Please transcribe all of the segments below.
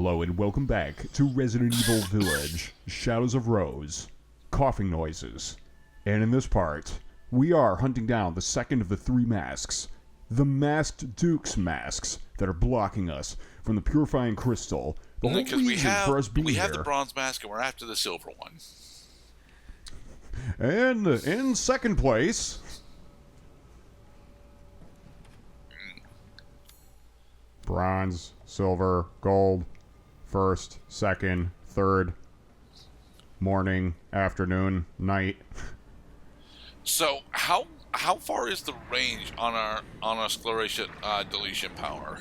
Hello and welcome back to Resident Evil Village, Shadows of Rose, coughing noises. And in this part, we are hunting down the second of the three masks, the Masked Duke's masks that are blocking us from the purifying crystal. The whole reason for us being we here. have the bronze mask and we're after the silver one. And in second place, bronze, silver, gold, first, second, third, morning, afternoon, night. So how far is the range on our scleration deletion power?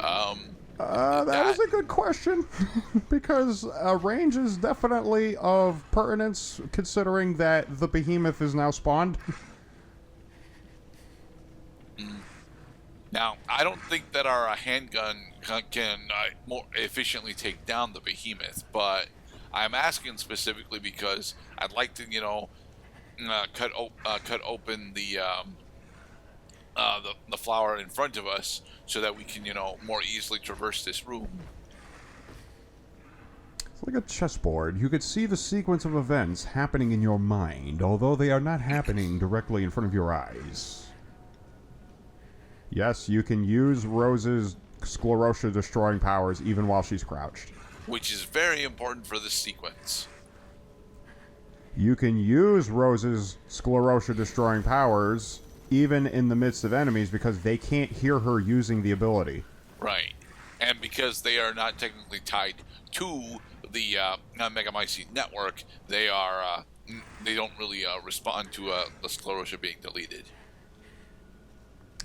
That is a good question, because range is definitely of pertinence, considering that the behemoth is now spawned. Now, I don't think that our handgun can more efficiently take down the behemoth, but I'm asking specifically because I'd like to, cut open the flower in front of us so that we can, more easily traverse this room. It's like a chessboard. You could see the sequence of events happening in your mind, although they are not happening directly in front of your eyes. Yes, you can use Rose's sclerotia destroying powers even while she's crouched. Which is very important for this sequence. You can use Rose's sclerotia destroying powers even in the midst of enemies because they can't hear her using the ability. Right. And because they are not technically tied to the Megamycete network, they don't really respond to the sclerotia being deleted.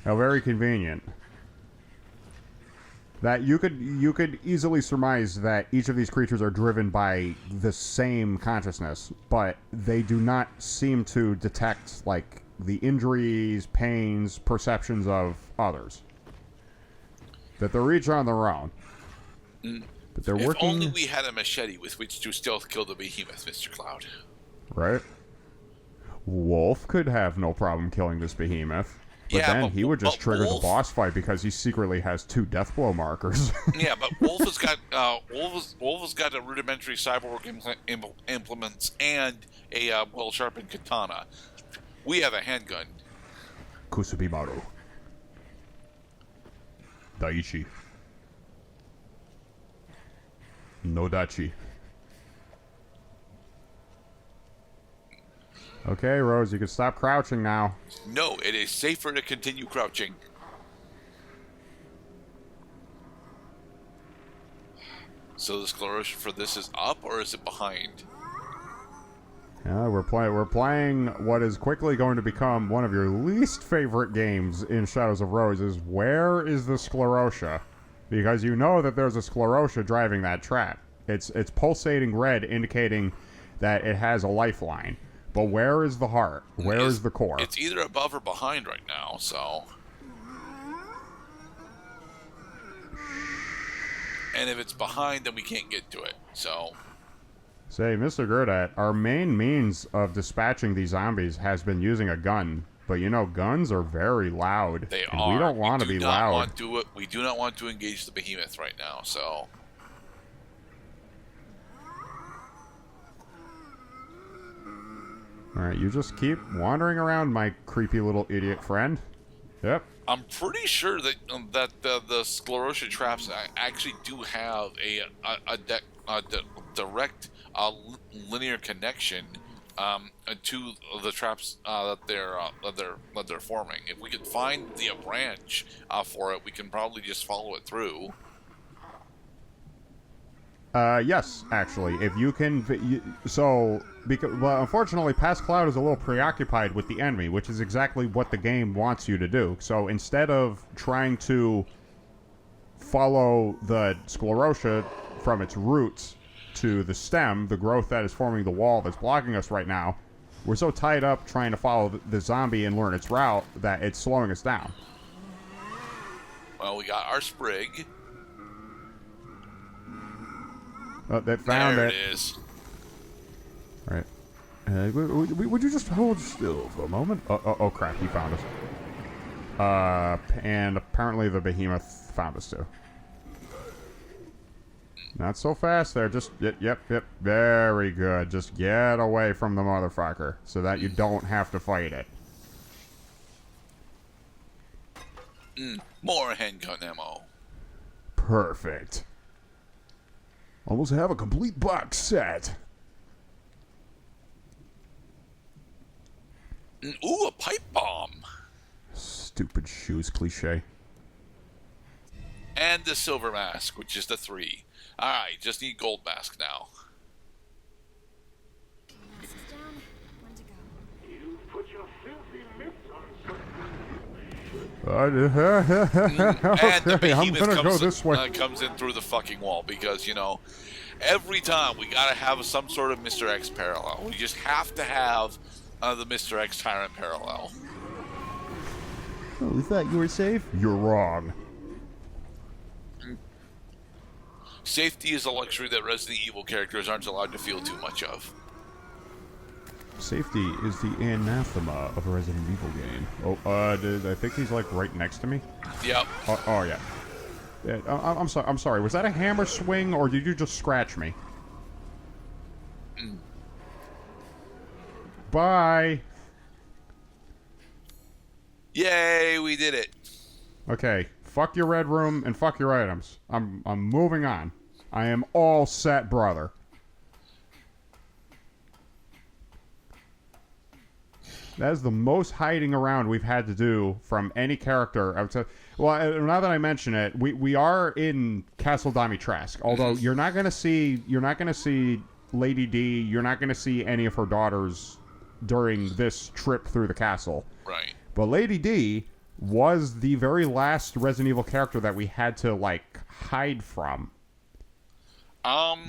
How very convenient. That you could easily surmise that each of these creatures are driven by the same consciousness, but they do not seem to detect like the injuries, pains, perceptions of others. That they're each on their own. But they're working. If only we had a machete with which to stealth kill the behemoth, Mr. Cloud. Right. Wolf could have no problem killing this behemoth. But then he would just trigger the boss fight because he secretly has 2 death blow markers. Yeah, but Wolf has got a rudimentary cyborg implements and a well sharpened katana. We have a handgun. Kusubimaru. Daichi. Nodachi. Okay, Rose, you can stop crouching now. No, it is safer to continue crouching. So the sclerotia for this is up, or is it behind? Yeah, we're playing what is quickly going to become one of your least favorite games in Shadows of Roses. Where is the sclerotia? Because you know that there's a sclerotia driving that trap. It's pulsating red, indicating that it has a lifeline. But where is the heart? Where is the core? It's either above or behind right now, so... And if it's behind, then we can't get to it, so... Say, Mr. Gerdat, our main means of dispatching these zombies has been using a gun. But you know, guns are very loud. They and are. We don't want to be loud. We do not want to engage the behemoth right now, so... Alright, you just keep wandering around, my creepy little idiot friend. Yep. I'm pretty sure that the sclerotia traps actually do have a direct linear connection to the traps that they're forming. If we could find the branch for it, we can probably just follow it through. Yes, actually. If you can... unfortunately, Past Cloud is a little preoccupied with the enemy, which is exactly what the game wants you to do. So instead of trying to follow the sclerotia from its roots to the stem, the growth that is forming the wall that's blocking us right now, we're so tied up trying to follow the zombie and learn its route that it's slowing us down. Well, we got our sprig. They found there it. There it is. All right. Would you just hold still for a moment? Oh, crap, he found us. And apparently the behemoth found us too. Not so fast there. Just, yep. Very good. Just get away from the motherfucker so that you don't have to fight it. More handgun ammo. Perfect. Almost have a complete box set. Ooh, a pipe bomb. Stupid shoes cliche. And the silver mask, which is the 3. Alright, just need gold mask now. Mask is down. When to go? You put your filthy lips on And the Okay, I'm behemoth gonna go this way. comes in through the fucking wall because, you know, every time we gotta have some sort of Mr. X parallel. We just have to have the Mr. X Tyrant parallel. Oh, we thought you were safe. You're wrong. Safety is a luxury that Resident Evil characters aren't allowed to feel too much of. Safety is the anathema of a Resident Evil game. Oh, I think he's like right next to me. Yep. Oh yeah. I'm sorry. I'm sorry. Was that a hammer swing or did you just scratch me? Bye. Yay, we did it. Okay. Fuck your red room and fuck your items. I'm moving on. I am all set, brother. That is the most hiding around we've had to do from any character. I would say. Well, now that I mention it, we are in Castle Dimitrescu. Although you're not gonna see Lady D. You're not gonna see any of her daughters during this trip through the castle. Right. But Lady D was the very last Resident Evil character that we had to like hide from.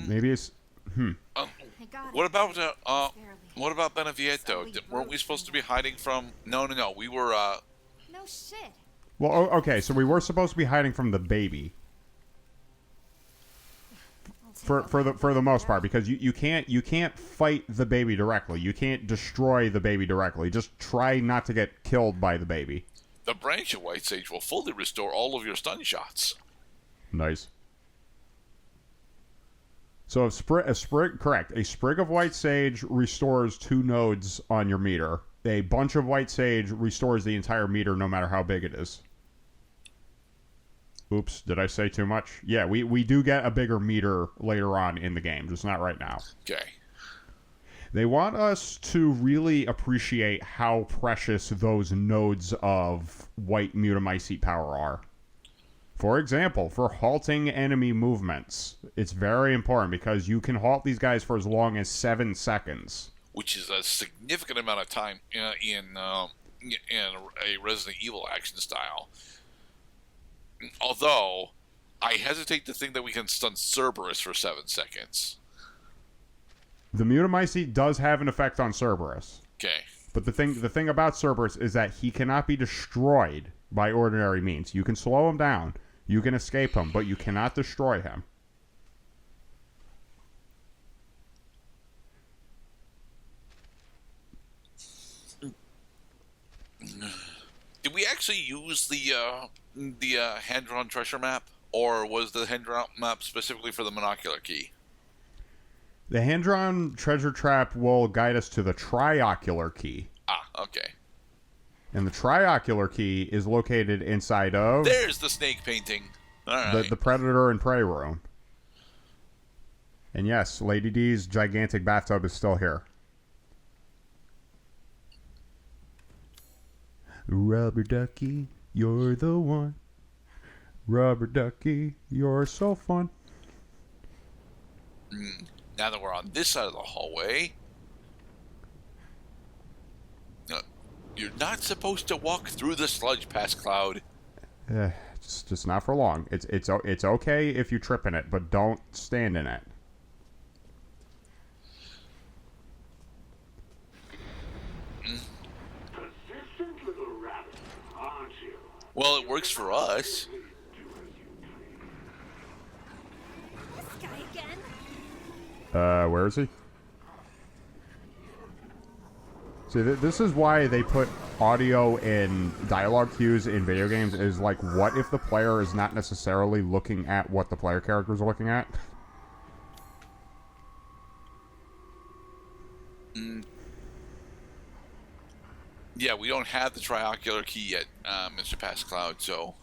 Maybe it's I got it. What about Barely. what about Benevieto? Weren't we supposed to be hiding from? No. We were No shit. well, okay. So we were supposed to be hiding from the baby for the most part because you can't fight the baby directly. You can't destroy the baby directly. Just try not to get killed by the baby. the branch of White Sage will fully restore all of your stun shots. Nice. So a sprig of white sage restores 2 nodes on your meter. A bunch of white sage restores the entire meter no matter how big it is. Oops, did I say too much? Yeah, we do get a bigger meter later on in the game, just not right now. Okay. They want us to really appreciate how precious those nodes of white mutamycete power are. For example, for halting enemy movements, it's very important because you can halt these guys for as long as 7 seconds. Which is a significant amount of time in a Resident Evil action style. Although, I hesitate to think that we can stun Cerberus for 7 seconds. The mutamycete does have an effect on Cerberus. Okay. But the thing about Cerberus is that he cannot be destroyed by ordinary means. You can slow him down, you can escape him, but you cannot destroy him. Did we actually use the hand-drawn treasure map, or was the hand-drawn map specifically for the monocular key? The hand-drawn treasure trap will guide us to the triocular key. Ah, okay. And the triocular key is located inside of There's the snake painting. All right. the predator and prey room. And yes, Lady D's gigantic bathtub is still here. Rubber ducky, you're the one. Rubber ducky, you're so fun. Now that we're on this side of the hallway, you're not supposed to walk through the sludge past Cloud. Just not for long. It's okay if you trip in it, but don't stand in it. Persistent little rabbit, aren't you? Well, it works for us. This guy again? Where is he? See, this is why they put audio in dialogue cues in video games, is like, what if the player is not necessarily looking at what the player characters are looking at? Yeah, we don't have the triocular key yet, Mr. Passcloud, so...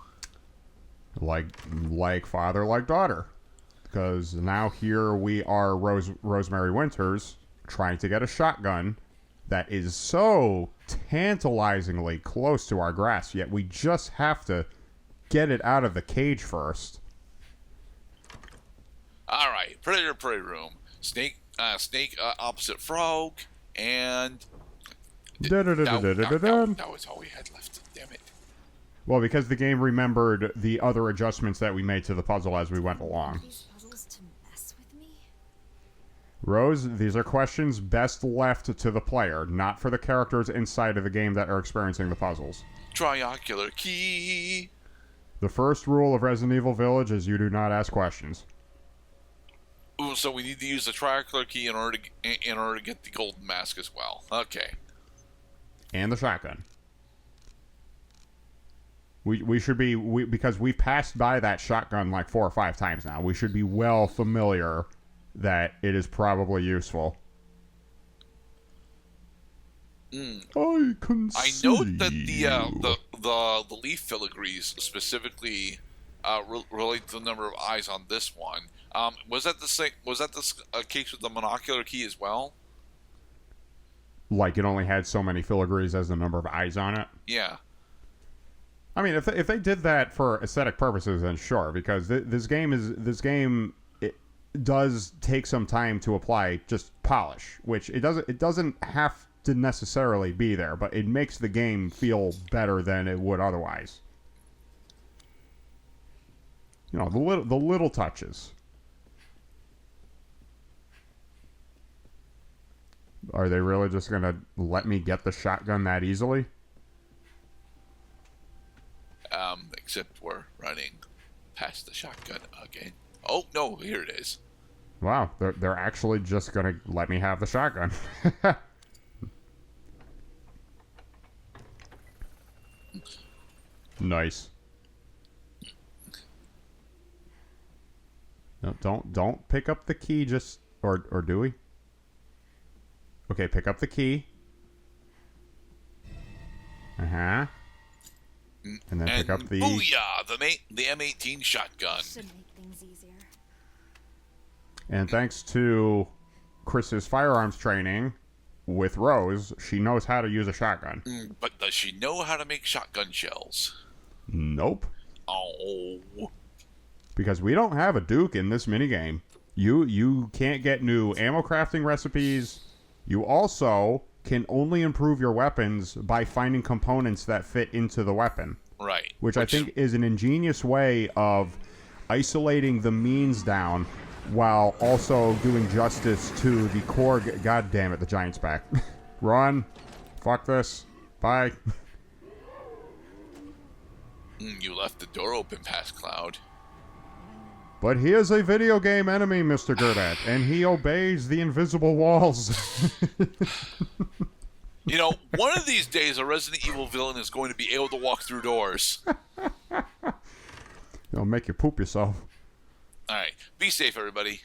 Like father, like daughter. Because now here we are, Rosemary Winters, trying to get a shotgun that is so tantalizingly close to our grasp, yet we just have to get it out of the cage first. Alright, Predator Prey Room. Snake opposite Frog, and... That was all we had left, damn it. Well, because the game remembered the other adjustments that we made to the puzzle as we went along. These puzzles to mess with me? Rose, these are questions best left to the player, not for the characters inside of the game that are experiencing the puzzles. Triocular key. The first rule of Resident Evil Village is you do not ask questions. Ooh, so we need to use the triocular key in order to get the golden mask as well. Okay. And the shotgun. We should be, because we've passed by that shotgun like 4 or 5 times now, we should be well familiar that it is probably useful. I can I note that the leaf filigrees specifically relate to the number of eyes on this one. Was that the same? Was that the case with the monocular key as well? Like it only had so many filigrees as the number of eyes on it? Yeah. I mean, if they did that for aesthetic purposes, then sure, because this game it does take some time to apply just polish, which it doesn't have to necessarily be there, but it makes the game feel better than it would otherwise. You know, the little touches. Are they really just gonna let me get the shotgun that easily? Except we're running past the shotgun again. Oh no, here it is. Wow, they're actually just gonna let me have the shotgun. Nice. No, don't pick up the key. Just or do we? Okay, pick up the key. And then pick up the... Booyah! The M18 shotgun. Should make things easier. And thanks to Chris's firearms training with Rose, she knows how to use a shotgun. But does she know how to make shotgun shells? Nope. Oh. Because we don't have a Duke in this minigame. You can't get new ammo crafting recipes. You also can only improve your weapons by finding components that fit into the weapon. Right. Which I think is an ingenious way of isolating the means down while also doing justice to the core... God damn it, the giant's back. Run. Fuck this. Bye. You left the door open, past Cloud. But he is a video game enemy, Mr. Gurdat, and he obeys the invisible walls. You know, one of these days a Resident Evil villain is going to be able to walk through doors. It'll make you poop yourself. All right. Be safe, everybody.